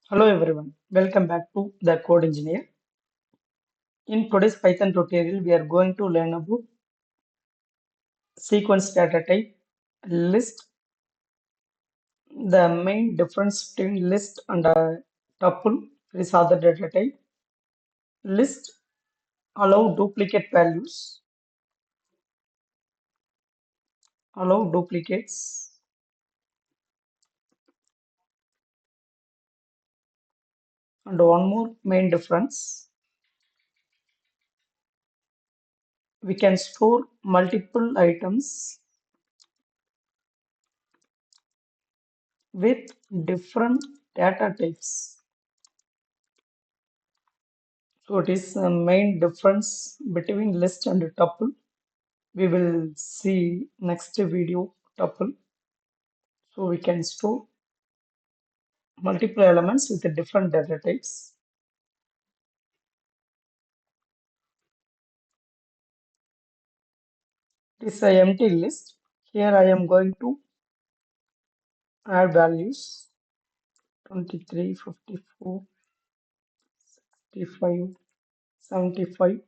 Hello everyone, welcome back to the Code Engineer. In today's Python tutorial, we are going to learn about sequence data type, list, the main difference between list and a tuple is other data type. List allow duplicates, and one more main difference, we can store multiple items with different data types. So it is the main difference between list and tuple. We will see next video tuple. So we can store multiple elements with the different data types. This is an empty list. Here I am going to add values 23, 54, 65, 75.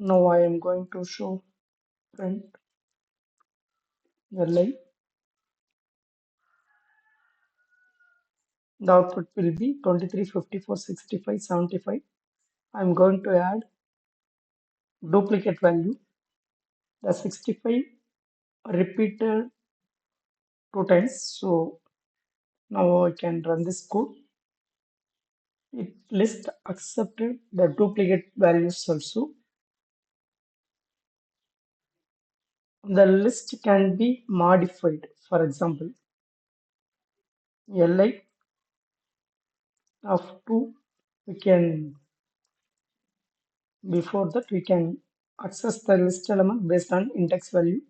Now I am going to show print the line. The output will be 23, 54, 65, 75. I am going to add duplicate value. The 65 repeated two times. So now I can run this code. It list accepted the duplicate values also. The list can be modified. For example, li of 2, we can, before that, we can access the list element based on index value.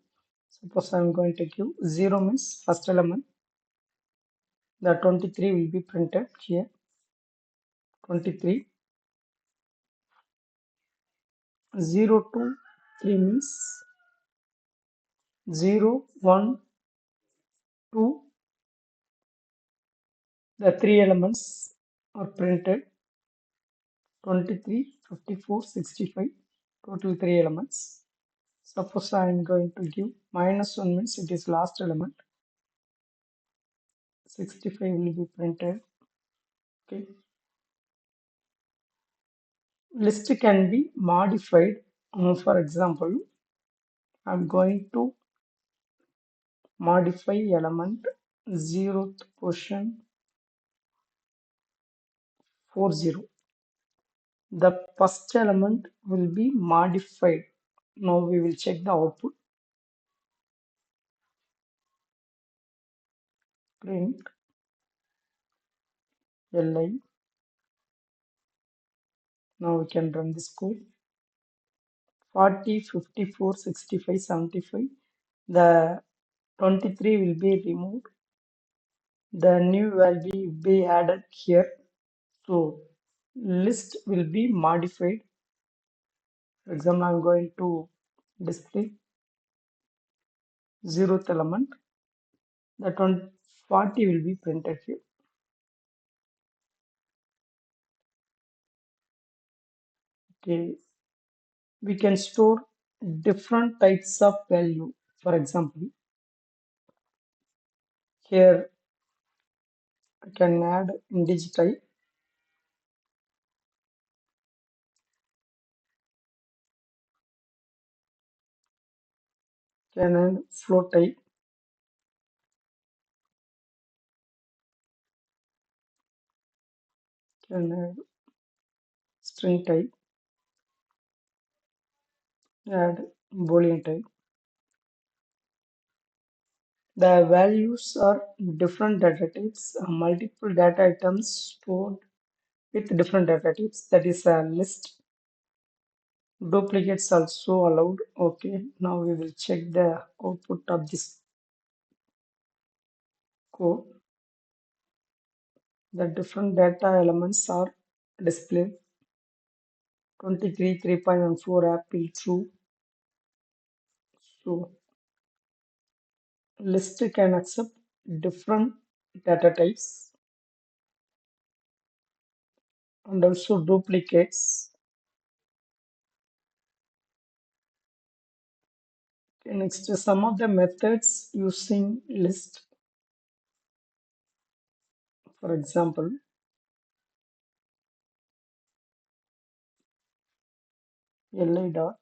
Suppose I'm going to give 0 means first element. The 23 will be printed here. 23. 0 to 3 means 0, 1, 2. The three elements are printed. 23, 54, 65, total three elements. Suppose I am going to give -1 means it is last element. 65 will be printed. Okay. List can be modified. For example, I'm going to modify element 0th position 40. The first element will be modified. Now we will check the output. Print li. Now we can run this code. 40, 54, 65, 75. The 23 will be removed. The new value will be added here. So list will be modified. For example, I'm going to display 0th element. The 40 will be printed here. Okay. We can store different types of value. For example, here I can add integer type, can add float type, can add string type, add boolean type. The values are different data types, multiple data items stored with different data types. That is a list. Duplicates also allowed. Okay, now we will check the output of this code. The different data elements are displayed. 23, 3.14 apple true. So List can accept different data types and also duplicates. Okay, next, some of the methods using list. For example, li dot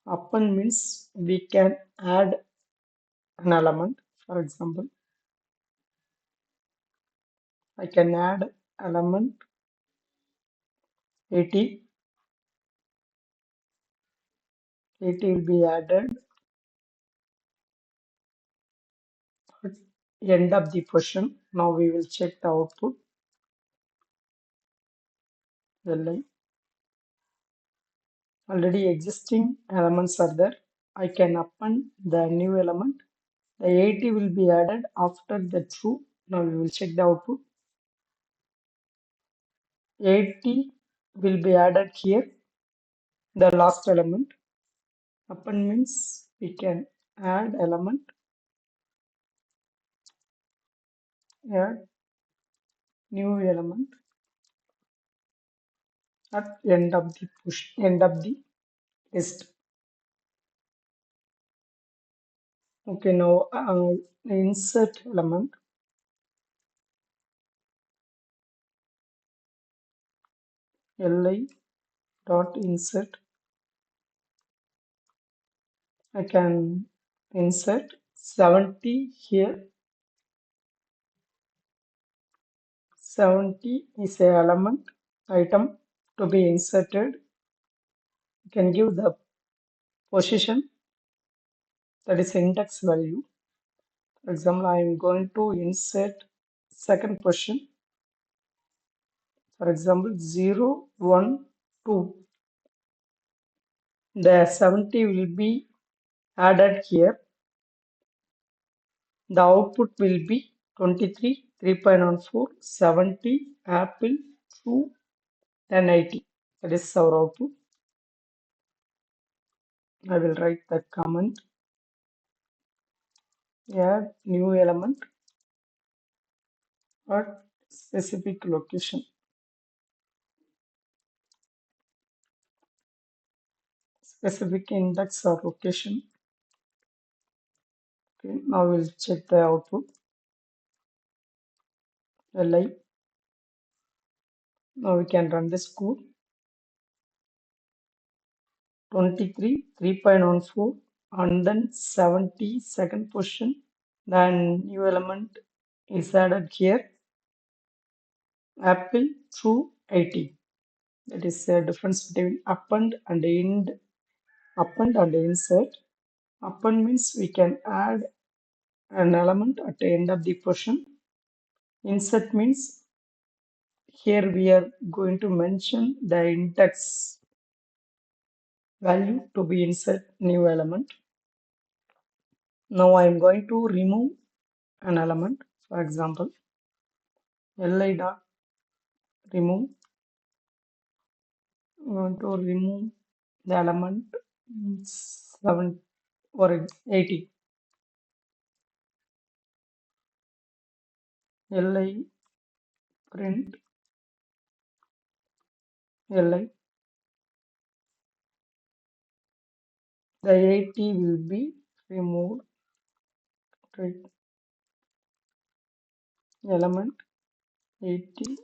append means we can add an element. For example, I can add element 80. 80 will be added at end of the question. Now we will check the output. Li. Already existing elements are there. I can append the new element. The 80 will be added after the true. Now we will check the output. 80 will be added here, the last element. Append means we can add element, add new element at end of the push, end of the list. Okay, now insert element. Li dot insert. I can insert 70 here. 70 is a element item to be inserted. You can give the position, that is index value. For example, I am going to insert second position. For example, 0, 1, 2. The 70 will be added here. The output will be 23, 3.14, 70, apple, true, then 80. That is our output. I will write that comment. Add new element at specific location. Specific index or location. Okay, now we'll check the output. Li. Now we can run this code. 23, 3.14, and then 70 second position. Then new element is added here. Apple through 80. That is the difference between append and insert. Append means we can add an element at the end of the position. Insert means here we are going to mention the index value to be insert new element. Now I am going to remove an element. For example, li dot remove. I want to remove the element 7 or 80. Li print li. The 80 will be removed. Right. Element 80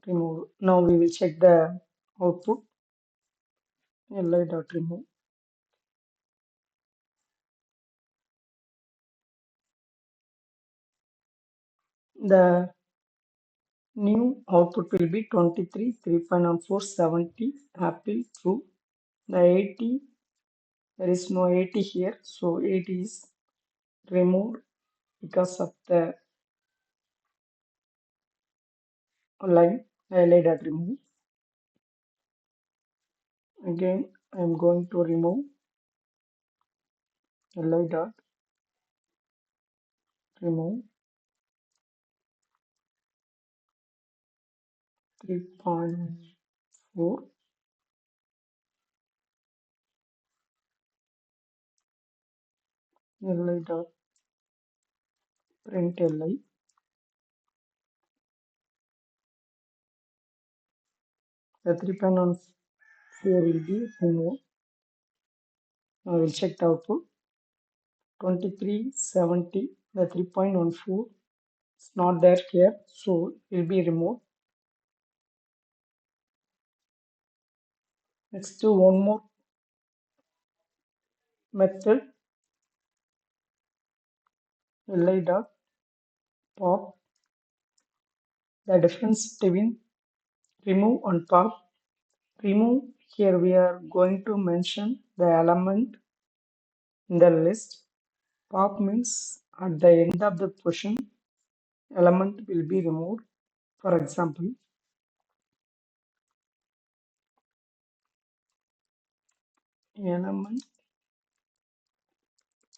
removed. Now we will check the output. Li dot remove. The new output will be 23, 3.14, 70, apple, true. The 80, there is no 80 here, so 80 is removed because of the line. Li dot remove. Again, I am going to remove li dot remove 3.4. li dot print li. The 3 pen on 4 will be removed. Now we'll check the output. 2370, the 3.14 is not there here, so it will be removed. Next to one more method, li dot pop. The difference between remove and pop. Remove, here we are going to mention the element in the list. Pop means at the end of the position, element will be removed. For example, element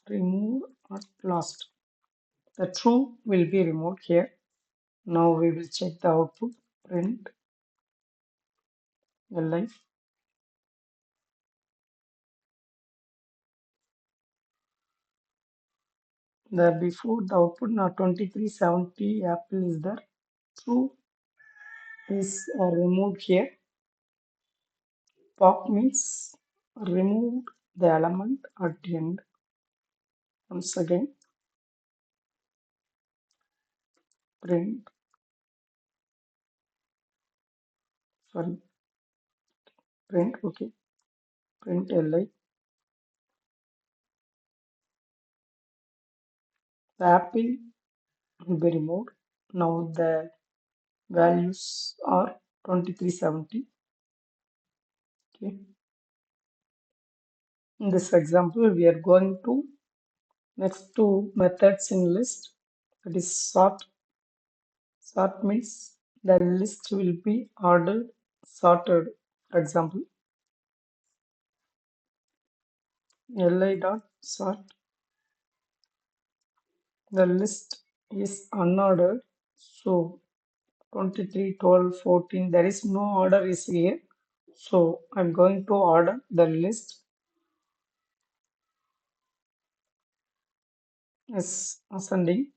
removed at last. The true will be removed here. Now we will check the output. Print li. The before the output now 2370 apple is there. True is removed here. Pop means removed the element at the end. Once again, print, sorry, print, okay, print li. The apple will be removed. Now the values are 2370. Okay. In this example, we are going to next two methods in list. That is sort. Sort means the list will be ordered, sorted. For example, li dot sort. The list is unordered. So 23, 12, 14, there is no order is here. So I'm going to order the list as ascending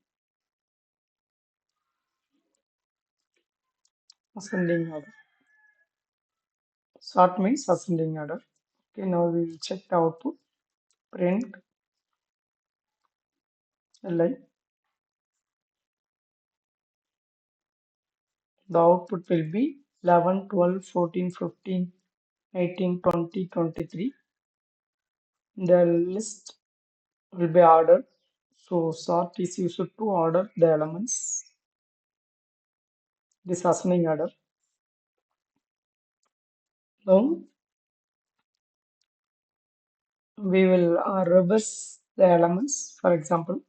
order. Sort means ascending order. Okay, now we will check the output. Print li. The output will be 11, 12, 14, 15, 18, 20, 23. The list will be ordered. So sort is used to order the elements. This ascending order. Now we will reverse the elements. For example,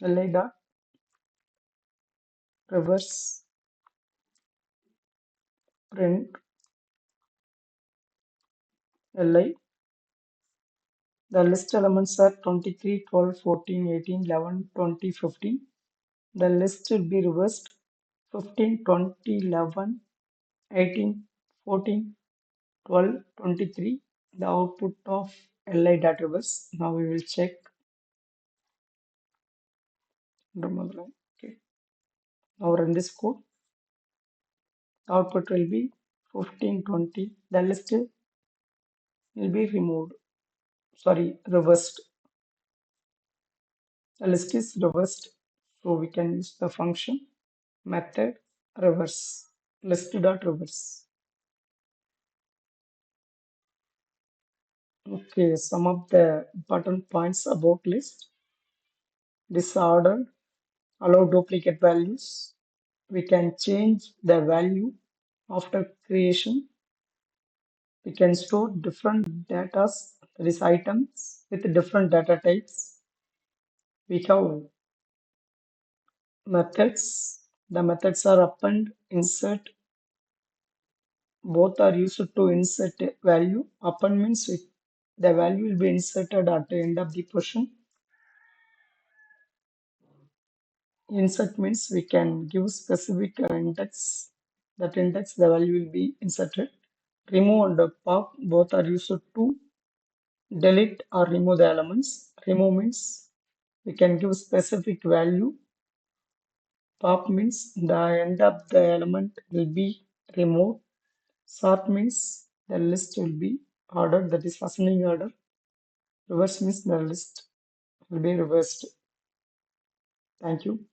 li dot reverse print li. The list elements are 23, 12, 14, 18, 11, 20, 15. The list will be reversed 15, 20, 11, 18, 14, 12, 23. The output of li dot reverse. Now we will check. Okay. Now run this code. Output will be 15, 20. The list will be removed. Sorry, reversed. The list is reversed. So we can use the function method reverse list dot reverse. Okay, some of the important points about list. Disordered, allow duplicate values. We can change the value after creation. We can store different data, that is items with different data types. We have methods. The methods are append, insert. Both are used to insert a value. Append means the value will be inserted at the end of the portion. Insert means we can give specific index. That index the value will be inserted. Remove and pop both are used to delete or remove the elements. Remove means we can give specific value. Pop means the end of the element will be removed. Sort means the list will be ordered, that is ascending order. Reverse means the list will be reversed. Thank you.